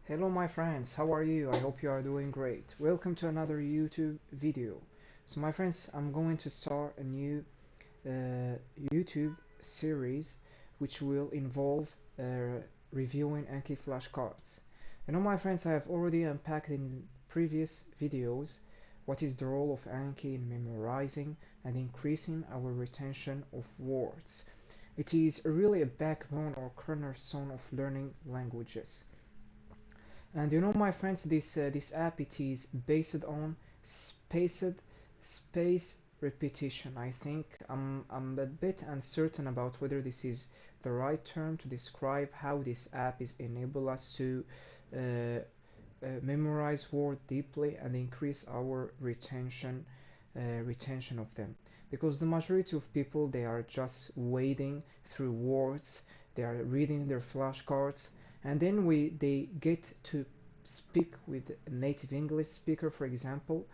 Hello my friends, how are you? I hope you are doing great. Welcome to another YouTube video. So my friends, I'm going to start a new YouTube series which will involve reviewing Anki flashcards. My friends, I have already unpacked in previous videos what is the role of Anki in memorizing and increasing our retention of words. It is really a backbone or cornerstone of learning languages. And my friends, this app it is based on spaced space repetition. I think I'm a bit uncertain about whether this is the right term to describe how this app is enable us to memorize word deeply and increase our retention of them. Because the majority of people they are just wading through words, they are reading their flashcards, and then they get to speak with a native English speaker, for example,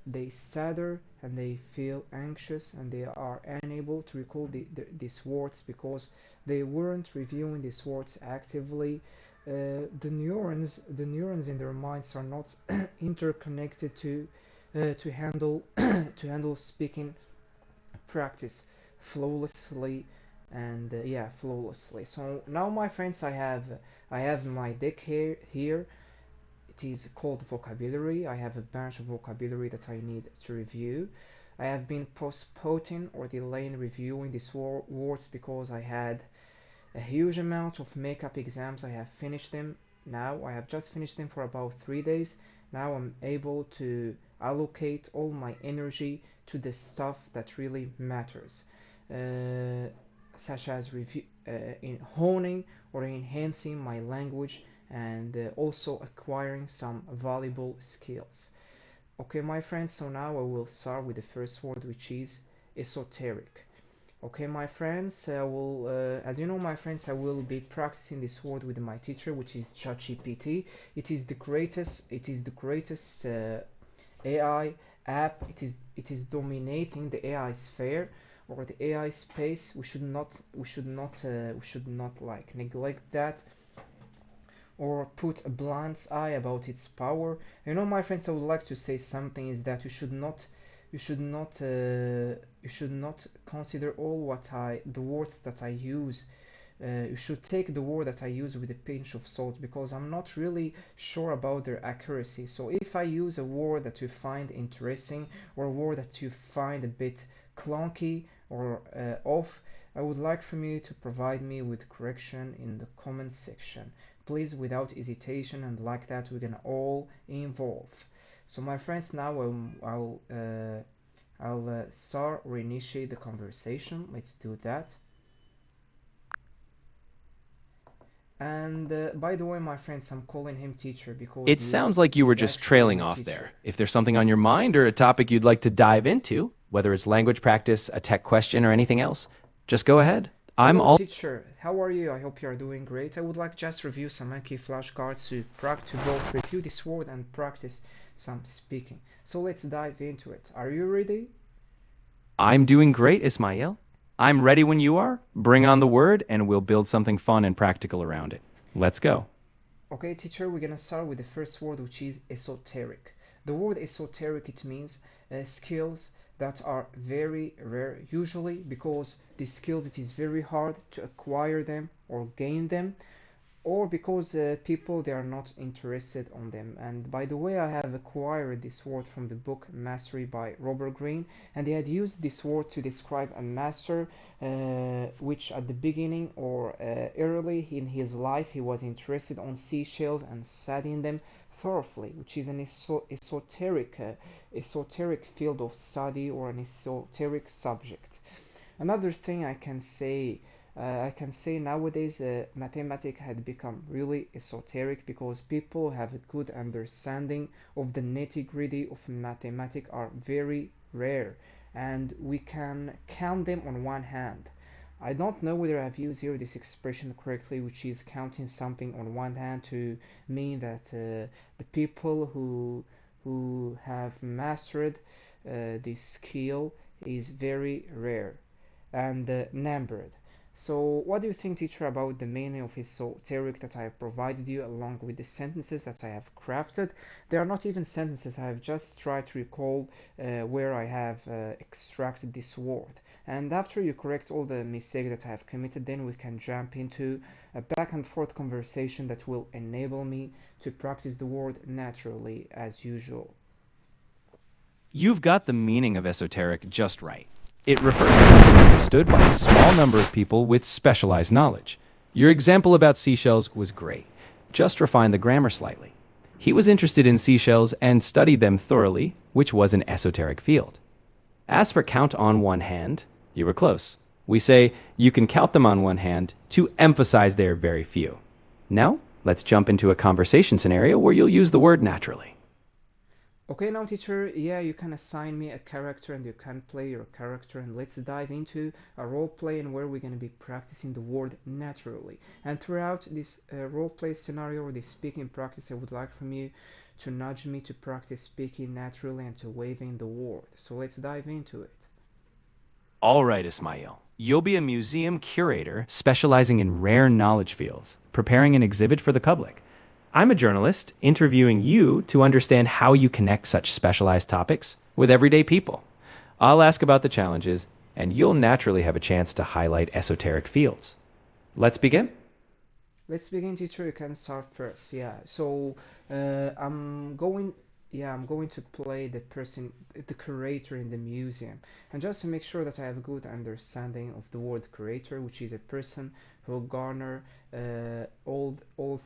they stutter and they feel anxious and they are unable to recall these words because they weren't reviewing these words actively. The neurons in their minds are not interconnected to handle to handle speaking practice flawlessly and yeah, flawlessly. So now my friends, I have my deck here. It is called vocabulary. I have a bunch of vocabulary that I need to review. I have been postponing or delaying reviewing these words because I had a huge amount of makeup exams. I have finished them now. I have just finished them for about 3 days. Now I'm able to allocate all my energy to the stuff that really matters, uh, such as in honing or enhancing my language and also acquiring some valuable skills. Okay, my friends, so now I will start with the first word, which is esoteric. Okay, my friends, as you know, my friends, I will be practicing this word with my teacher, which is ChatGPT. It is the greatest AI app. It is dominating the AI sphere or the AI space. We should not like neglect that or put a blind eye about its power. My friends, I would like to say something is that you should not consider all the words that I use. You should take the word that I use with a pinch of salt because I'm not really sure about their accuracy. So if I use a word that you find interesting or a word that you find a bit clunky or off, I would like from you to provide me with correction in the comment section. Please, without hesitation, and like that we're gonna all involve. So my friends, now I'll start or initiate the conversation. Let's do that. And by the way, my friends, I'm calling him teacher because It sounds like you were he's just actually trailing my off teacher. there. If there's something on your mind or a topic you'd like to dive into, whether it's language practice, a tech question, or anything else, just go ahead. I'm Hello all teacher, how are you? I hope you are doing great. I would like just review some Anki flashcards to both review this word and practice some speaking. So let's dive into it. Are you ready? I'm doing great, Ismail. I'm ready when you are. Bring on the word and we'll build something fun and practical around it. Let's go. Okay, teacher, we're gonna start with the first word, which is esoteric. The word esoteric, it means skills that are very rare, usually because these skills it is very hard to acquire them or gain them, or because people they are not interested on them. And by the way, I have acquired this word from the book Mastery by Robert Greene, and he had used this word to describe a master which at the beginning or early in his life he was interested on seashells and studying them thoroughly, which is an esoteric field of study or an esoteric subject. Another thing I can say nowadays mathematics had become really esoteric because people have a good understanding of the nitty-gritty of mathematics are very rare and we can count them on one hand. I don't know whether I've used here this expression correctly, which is counting something on one hand to mean that the people who have mastered this skill is very rare and numbered. So, what do you think, teacher, about the meaning of esoteric that I have provided you along with the sentences that I have crafted? They are not even sentences, I have just tried to recall where I have extracted this word. And after you correct all the mistakes that I have committed, then we can jump into a back and forth conversation that will enable me to practice the word naturally as usual. You've got the meaning of esoteric just right. It refers to something understood by a small number of people with specialized knowledge. Your example about seashells was great. Just refine the grammar slightly. He was interested in seashells and studied them thoroughly, which was an esoteric field. As for count on one hand, you were close. We say you can count them on one hand to emphasize they are very few. Now, let's jump into a conversation scenario where you'll use the word naturally. Okay, now teacher, yeah, you can assign me a character and you can play your character and let's dive into a role play and where we're going to be practicing the word naturally. And throughout this role play scenario or this speaking practice, I would like from you to nudge me to practice speaking naturally and to waving the word. So let's dive into it. All right, Ismail. You'll be a museum curator specializing in rare knowledge fields, preparing an exhibit for the public. I'm a journalist interviewing you to understand how you connect such specialized topics with everyday people. I'll ask about the challenges, and you'll naturally have a chance to highlight esoteric fields. Let's begin. Let's begin, teacher. You can start first. Yeah. So I'm going. Yeah, I'm going to play the person, the curator in the museum, and just to make sure that I have a good understanding of the word curator, which is a person who garner old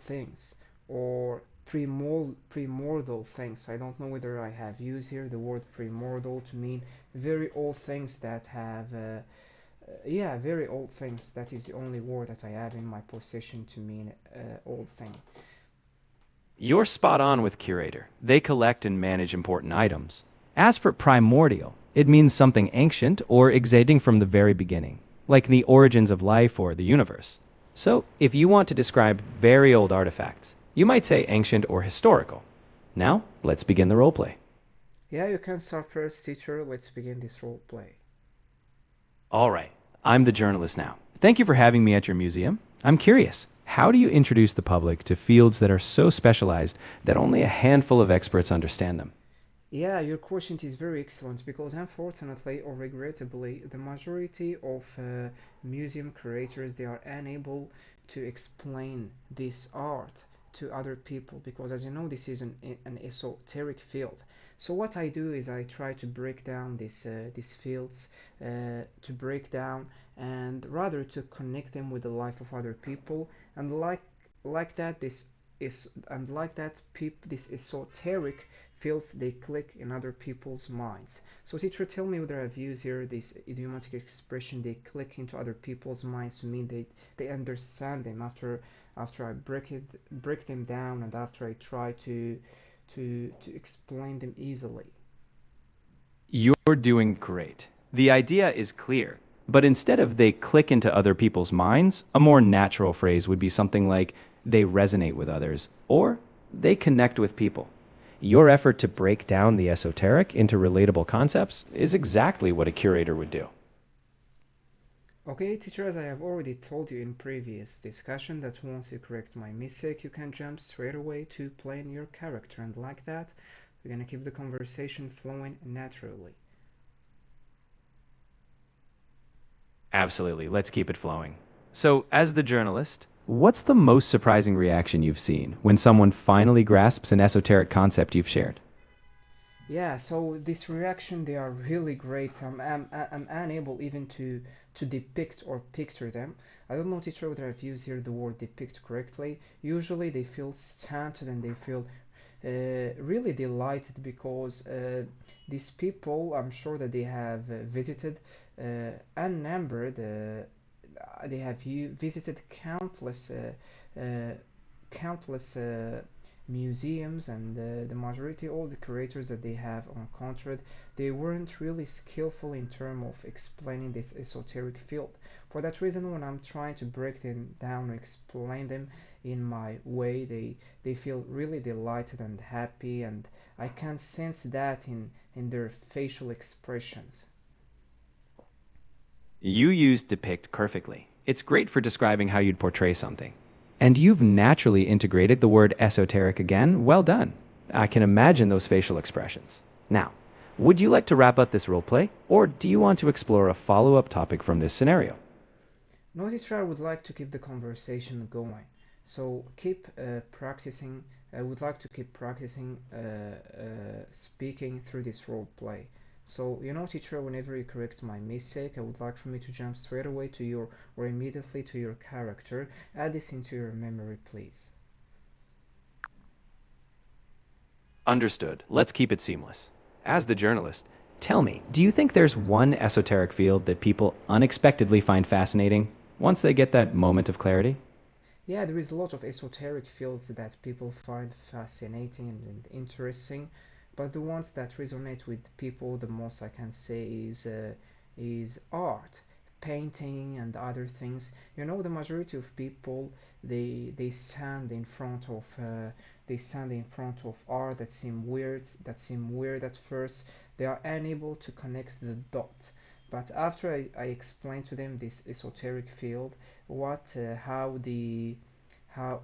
things or primordial things. I don't know whether I have used here the word primordial to mean very old things that have yeah, very old things. That is the only word that I have in my possession to mean old thing. You're spot on with curator. They collect and manage important items. As for primordial, it means something ancient or existing from the very beginning, like the origins of life or the universe. So, if you want to describe very old artifacts, you might say ancient or historical. Now, let's begin the roleplay. Yeah, you can start first, teacher. Let's begin this role play. All right, I'm the journalist now. Thank you for having me at your museum. I'm curious, how do you introduce the public to fields that are so specialized that only a handful of experts understand them? Yeah, your question is very excellent because unfortunately or regrettably, the majority of museum curators they are unable to explain this art to other people because as you know this is an esoteric field. So what I do is I try to break down these fields to break down and rather to connect them with the life of other people and like that this is and like that this esoteric fields they click in other people's minds. So teacher, tell me whether I've used here this idiomatic expression they click into other people's minds to mean they understand them after I break them down and after I try to explain them easily. You're doing great. The idea is clear, but instead of they click into other people's minds, a more natural phrase would be something like they resonate with others or they connect with people. Your effort to break down the esoteric into relatable concepts is exactly what a curator would do. Okay, teacher, as I have already told you in previous discussion that once you correct my mistake, you can jump straight away to playing your character, and like that, we're gonna keep the conversation flowing naturally. Absolutely. Let's keep it flowing. So, as the journalist, what's the most surprising reaction you've seen when someone finally grasps an esoteric concept you've shared? Yeah, so this reaction they are really great. I'm unable even to depict or picture them. I don't know, teacher, whether I've used here the word depict correctly. Usually they feel stunted and they feel really delighted because these people, I'm sure that they have visited unnumbered, they have visited uh, countless museums, and the majority, all the curators that they have encountered, they weren't really skillful in terms of explaining this esoteric field. For that reason, when I'm trying to break them down or explain them in my way, they feel really delighted and happy, and I can sense that in their facial expressions. You used depict perfectly. It's great for describing how you'd portray something. And you've naturally integrated the word esoteric again. Well done. I can imagine those facial expressions. Now, would you like to wrap up this roleplay, or do you want to explore a follow-up topic from this scenario? No, teacher, I would like to keep the conversation going. So keep practicing. I would like to keep practicing speaking through this role play. So, teacher, whenever you correct my mistake, I would like for me to jump straight away to your, or immediately to your character. Add this into your memory, please. Understood. Let's keep it seamless. As the journalist, tell me, do you think there's one esoteric field that people unexpectedly find fascinating once they get that moment of clarity? Yeah, there is a lot of esoteric fields that people find fascinating and interesting, but the ones that resonate with people the most, I can say, is art, painting, and other things. The majority of people they stand in front of art that seem weird at first. They are unable to connect the dot. But after I explain to them this esoteric field, what how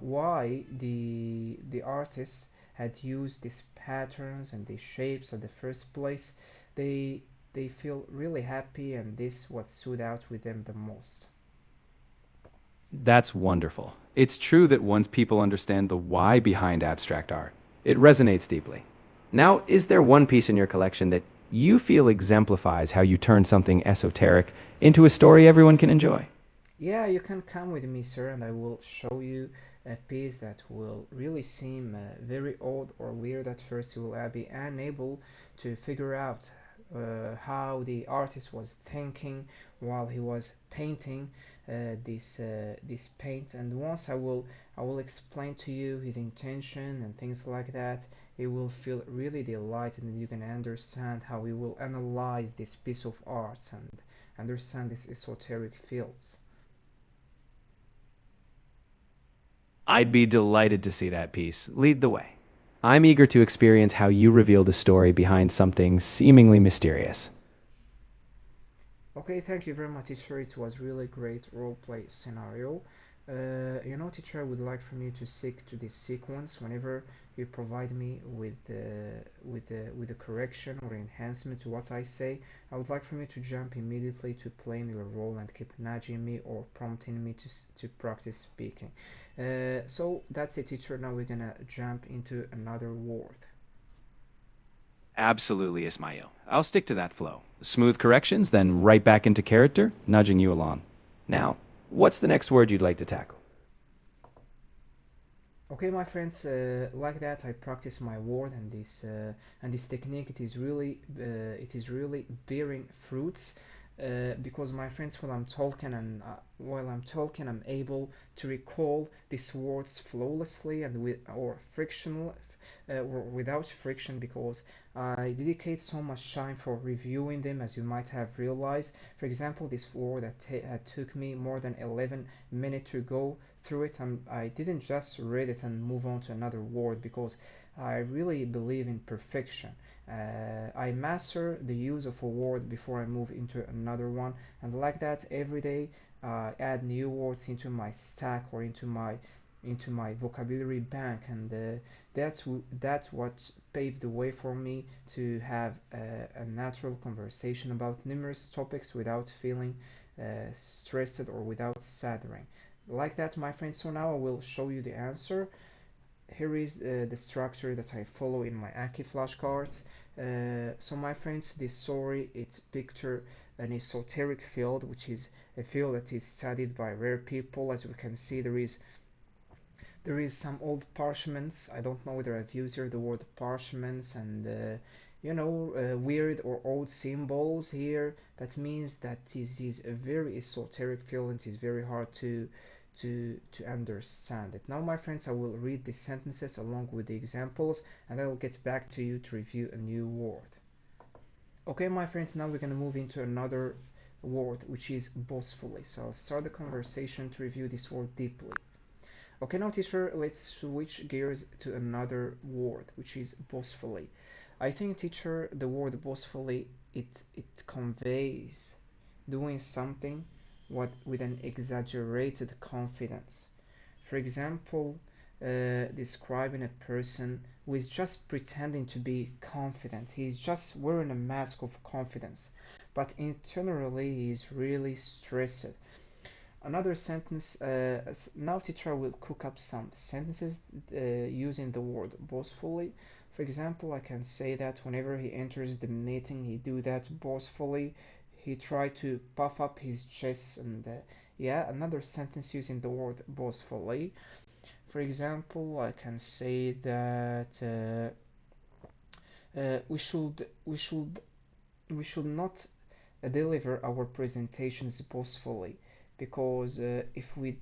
why the artists had used these patterns and these shapes at the first place, they they feel really happy, and this what stood out with them the most. That's wonderful. It's true that once people understand the why behind abstract art, it resonates deeply. Now, is there one piece in your collection that you feel exemplifies how you turn something esoteric into a story everyone can enjoy? Yeah, you can come with me, sir, and I will show you a piece that will really seem very odd or weird at first. You will be unable to figure out how the artist was thinking while he was painting this paint. And once I will explain to you his intention and things like that, you will feel really delighted, and you can understand how we will analyze this piece of art and understand these esoteric fields. I'd be delighted to see that piece. Lead the way. I'm eager to experience how you reveal the story behind something seemingly mysterious. Okay, thank you very much, teacher. It was really great roleplay scenario. Teacher, I would like from you to stick to this sequence whenever you provide me with the correction or enhancement to what I say. I would like from you to jump immediately to playing your role and keep nudging me or prompting me to practice speaking. So that's it, teacher. Now we're gonna jump into another word. Absolutely, Ismail. I'll stick to that flow. Smooth corrections, then right back into character, nudging you along. Now, what's the next word you'd like to tackle? Okay, my friends, like that I practice my word, and this technique it is really bearing fruits, because my friends, while I'm talking, I'm able to recall these words flawlessly and without friction, because I dedicate so much time for reviewing them, as you might have realized. For example, this word that took me more than 11 minutes to go through it, I didn't just read it and move on to another word, because I really believe in perfection. I master the use of a word before I move into another one, and like that every day I add new words into my stack or into my vocabulary bank, and that's what paved the way for me to have a natural conversation about numerous topics without feeling stressed or without stuttering. Like that, my friends. So now I will show you the answer. Here is the structure that I follow in my Anki flashcards. So my friends, this story it's picture an esoteric field, which is a field that is studied by rare people. As we can see, there is some old parchments. I don't know whether I've used here the word parchments, and weird or old symbols here. That means that this is a very esoteric field, and it is very hard to understand it. Now, my friends, I will read the sentences along with the examples, and I will get back to you to review a new word. Okay, my friends, now we're going to move into another word, which is boastfully. So I'll start the conversation to review this word deeply. Okay, now teacher, let's switch gears to another word, which is boastfully. I think, teacher, the word boastfully it conveys doing something with an exaggerated confidence. For example, describing a person who is just pretending to be confident. He's just wearing a mask of confidence, but internally he's really stressed. Another sentence, now teacher will cook up some sentences using the word boastfully. For example, I can say that whenever he enters the meeting, he do that boastfully. He try to puff up his chest and yeah, another sentence using the word boastfully. For example, I can say that we should not deliver our presentations boastfully because if we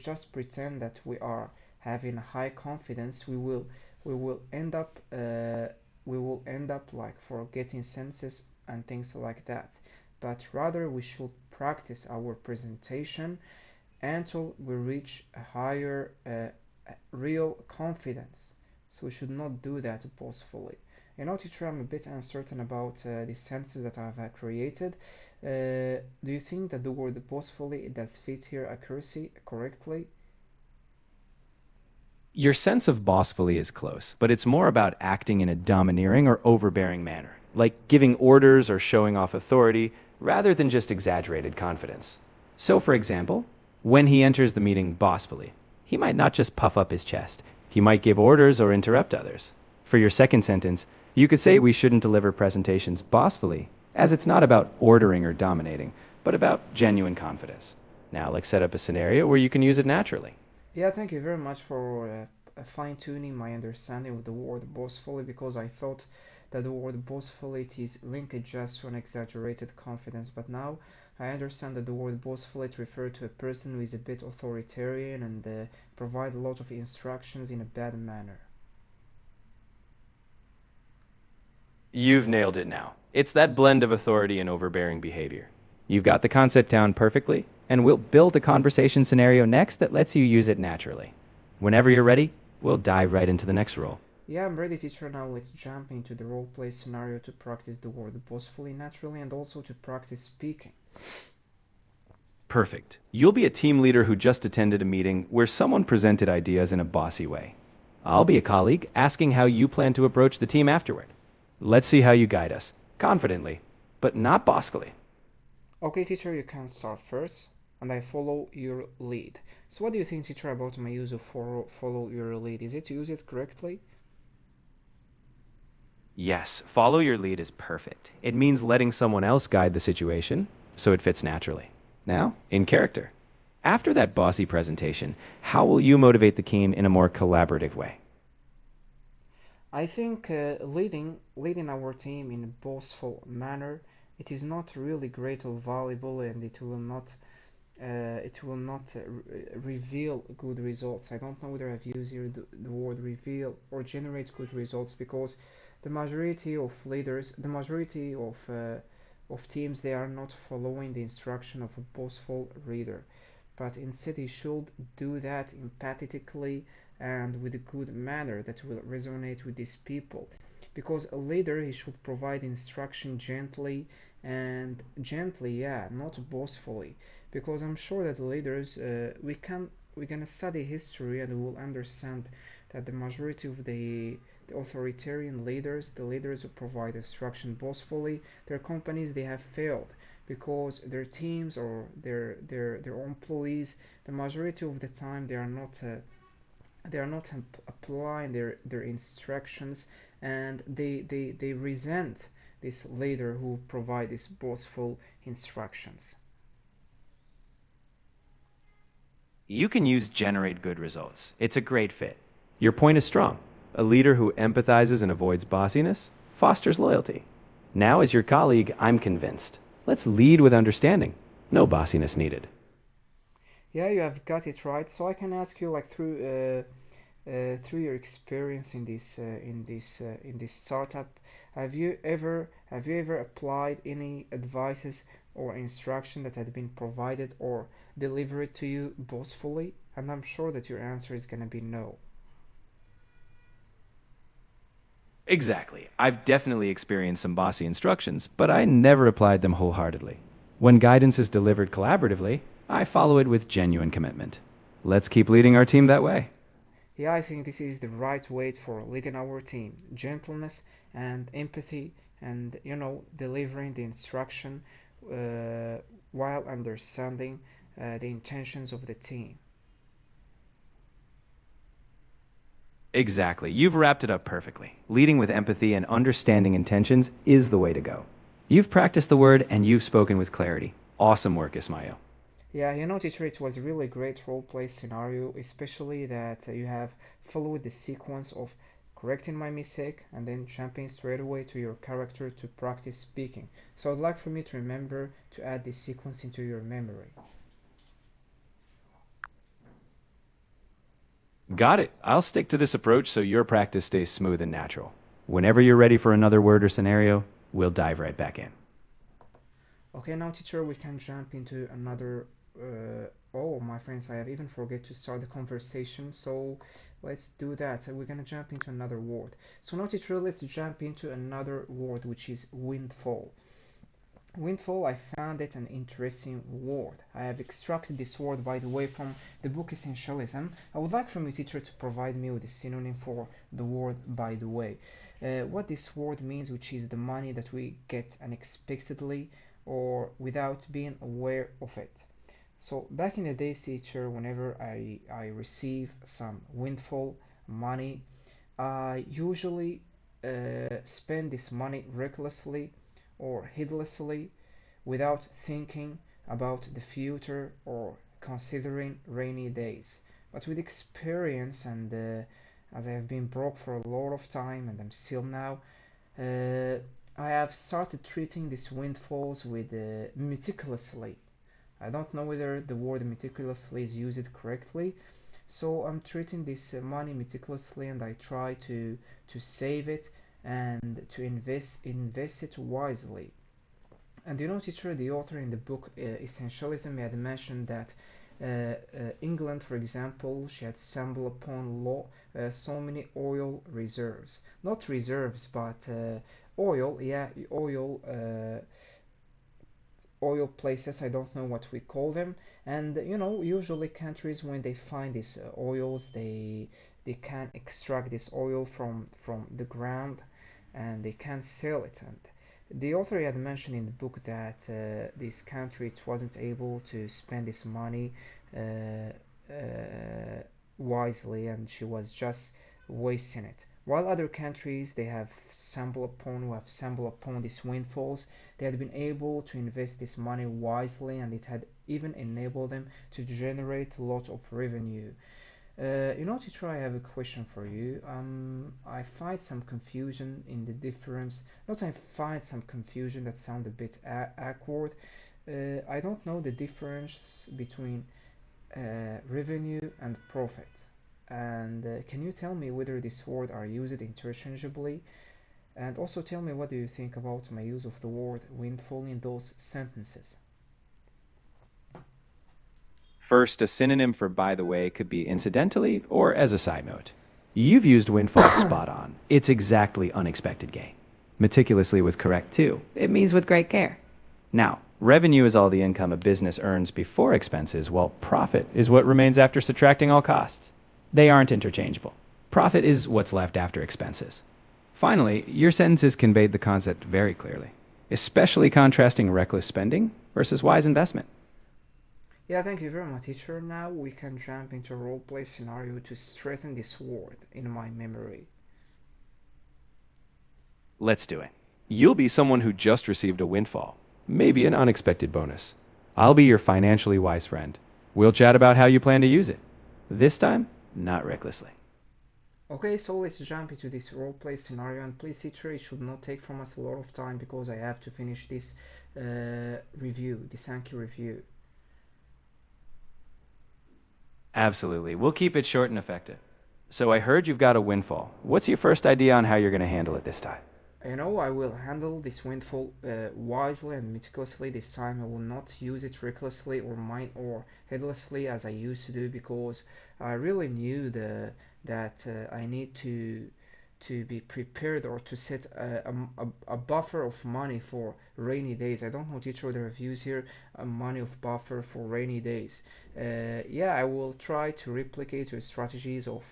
just pretend that we are having high confidence, we will end up like forgetting sentences and things like that. But rather we should practice our presentation until we reach a higher real confidence. So we should not do that boastfully. Teacher, I'm a bit uncertain about the sentences that I've created. Do you think that the word boastfully does fit here accuracy correctly? Your sense of bossfully is close, but it's more about acting in a domineering or overbearing manner, like giving orders or showing off authority, rather than just exaggerated confidence. So, for example, when he enters the meeting bossfully, he might not just puff up his chest, he might give orders or interrupt others. For your second sentence, you could say we shouldn't deliver presentations bossfully, as it's not about ordering or dominating, but about genuine confidence. Now, let's set up a scenario where you can use it naturally. Yeah, thank you very much for fine-tuning my understanding of the word boastfully because I thought that the word boastfully is linked just to an exaggerated confidence, but now I understand that the word boastfully refers to a person who is a bit authoritarian and provide a lot of instructions in a bad manner. You've nailed it now. It's that blend of authority and overbearing behavior. You've got the concept down perfectly, and we'll build a conversation scenario next that lets you use it naturally. Whenever you're ready, we'll dive right into the next role. Yeah, I'm ready, teacher. Now let's jump into the roleplay scenario to practice the word boastfully naturally and also to practice speaking. Perfect. You'll be a team leader who just attended a meeting where someone presented ideas in a bossy way. I'll be a colleague asking how you plan to approach the team afterward. Let's see how you guide us, confidently, but not bossily. Okay, teacher, you can start first, and I follow your lead. So what do you think, teacher, about my use of follow your lead? Is it to use it correctly? Yes, follow your lead is perfect. It means letting someone else guide the situation, so it fits naturally. Now, in character. After that bossy presentation, how will you motivate the team in a more collaborative way? I think leading our team in a boastful manner, it is not really great or valuable, and it will not reveal good results. I don't know whether I've used here the word reveal or generate good results because the majority of teams, they are not following the instruction of a boastful leader, but instead he should do that empathetically and with a good manner that will resonate with these people. Because a leader, he should provide instruction gently and gently, yeah, not boastfully. Because I'm sure that leaders, we're gonna study history and we will understand that the majority of the authoritarian leaders, the leaders who provide instruction boastfully, their companies, they have failed because their teams or their employees, the majority of the time they are not applying their instructions, and they resent this leader who provide these boastful instructions. You can use generate good results. It's a great fit. Your point is strong. A leader who empathizes and avoids bossiness fosters loyalty. Now, as your colleague, I'm convinced. Let's lead with understanding. No bossiness needed. Yeah, you have got it right. So I can ask you, like, through your experience in this startup, have you ever applied any advices or instruction that had been provided or delivered to you boastfully? And I'm sure that your answer is gonna be no. Exactly. I've definitely experienced some bossy instructions, but I never applied them wholeheartedly. When guidance is delivered collaboratively, I follow it with genuine commitment. Let's keep leading our team that way. Yeah, I think this is the right way for leading our team. Gentleness and empathy, and delivering the instruction uh, while understanding the intentions of the team. Exactly. You've wrapped it up perfectly. Leading with empathy and understanding intentions is the way to go. You've practiced the word and you've spoken with clarity. Awesome work, Ismail. Yeah, teacher, it was a really great role play scenario, especially that you have followed the sequence of correcting my mistake and then jumping straight away to your character to practice speaking. So I'd like for me to remember to add this sequence into your memory. Got it. I'll stick to this approach so your practice stays smooth and natural. Whenever you're ready for another word or scenario, we'll dive right back in. Okay, now teacher, we can jump into another. Oh, my friends, I have even forget to start the conversation. So let's do that. We're gonna jump into another word. So now teacher, let's jump into another word, which is windfall. Windfall, I found it an interesting word. I have extracted this word, by the way, from the book Essentialism. I would like from you, teacher, to provide me with a synonym for the word, by the way. What this word means, which is the money that we get unexpectedly or without being aware of it. So back in the days, teacher, whenever I receive some windfall money, I usually spend this money recklessly or heedlessly without thinking about the future or considering rainy days. But with experience and as I have been broke for a lot of time and I'm still now, uh, I have started treating these windfalls with meticulously. I don't know whether the word meticulously is used correctly, so I'm treating this money meticulously and I try to save it and to invest it wisely. And teacher, the author in the book Essentialism had mentioned that England, for example, she had stumbled upon so many oil reserves. Not reserves, but oil, yeah, oil places. I don't know what we call them. And usually countries when they find these oils, they can extract this oil from the ground, and they can sell it. And the author had mentioned in the book that this country it wasn't able to spend this money wisely, and she was just wasting it. While other countries they have stumbled upon these windfalls, they had been able to invest this money wisely, and it had even enabled them to generate a lot of revenue. Teacher, I have a question for you. I find some confusion in the difference. Not I find some confusion that sound a bit awkward. I don't know the difference between revenue and profit. And can you tell me whether these words are used interchangeably? And also tell me what do you think about my use of the word windfall in those sentences? First, a synonym for by the way could be incidentally or as a side note. You've used windfall spot on. It's exactly unexpected gain. Meticulously was correct too. It means with great care. Now, revenue is all the income a business earns before expenses, while profit is what remains after subtracting all costs. They aren't interchangeable. Profit is what's left after expenses. Finally, your sentences conveyed the concept very clearly, especially contrasting reckless spending versus wise investment. Yeah, thank you very much, teacher. Now we can jump into a roleplay scenario to strengthen this word in my memory. Let's do it. You'll be someone who just received a windfall, maybe an unexpected bonus. I'll be your financially wise friend. We'll chat about how you plan to use it. This time, not recklessly. Okay, so let's jump into this roleplay scenario, and please, teacher, it should not take from us a lot of time because I have to finish this review, this Anki review. Absolutely. We'll keep it short and effective. So I heard you've got a windfall. What's your first idea on how you're going to handle it this time? I will handle this windfall wisely and meticulously this time. I will not use it recklessly or heedlessly as I used to do because I really knew that I need to be prepared or to set a buffer of money for rainy days. I don't know, teacher, the reviews here, a money of buffer for rainy days. Yeah, I will try to replicate your strategies of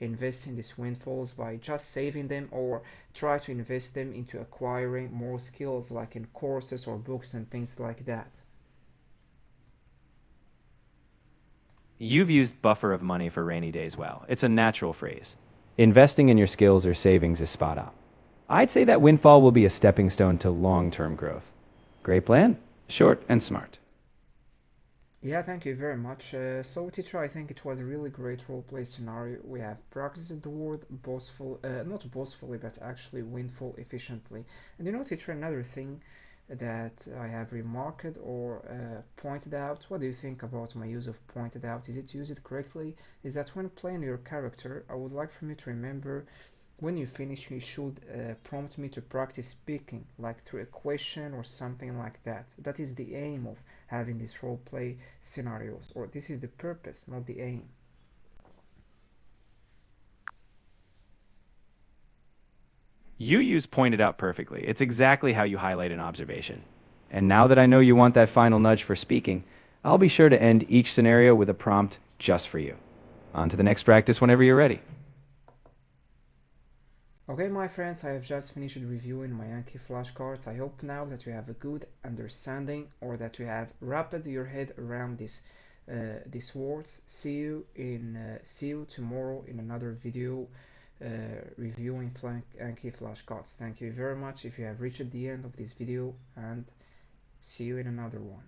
investing these windfalls by just saving them, or try to invest them into acquiring more skills like in courses or books and things like that. You've used buffer of money for rainy days well. It's a natural phrase. Investing in your skills or savings is spot on. I'd say that Windfall will be a stepping stone to long-term growth. Great plan, short and smart. Yeah, thank you very much. So, teacher, I think it was a really great roleplay scenario. We have practiced the word boastful, not boastfully, but actually windfall efficiently. And you know, teacher, another thing that I have remarked or pointed out. What do you think about my use of pointed out? Is it used correctly? Is that when playing your character, I would like for you to remember when you finish, you should prompt me to practice speaking, like through a question or something like that. That is the aim of having these roleplay scenarios, or this is the purpose, not the aim. You use pointed out perfectly. It's exactly how you highlight an observation. And now that I know you want that final nudge for speaking, I'll be sure to end each scenario with a prompt just for you. On to the next practice whenever you're ready. Okay, my friends, I have just finished reviewing my Anki flashcards. I hope now that you have a good understanding, or that you have wrapped your head around these words. See you tomorrow in another video reviewing Anki flashcards. Thank you very much if you have reached the end of this video, and see you in another one.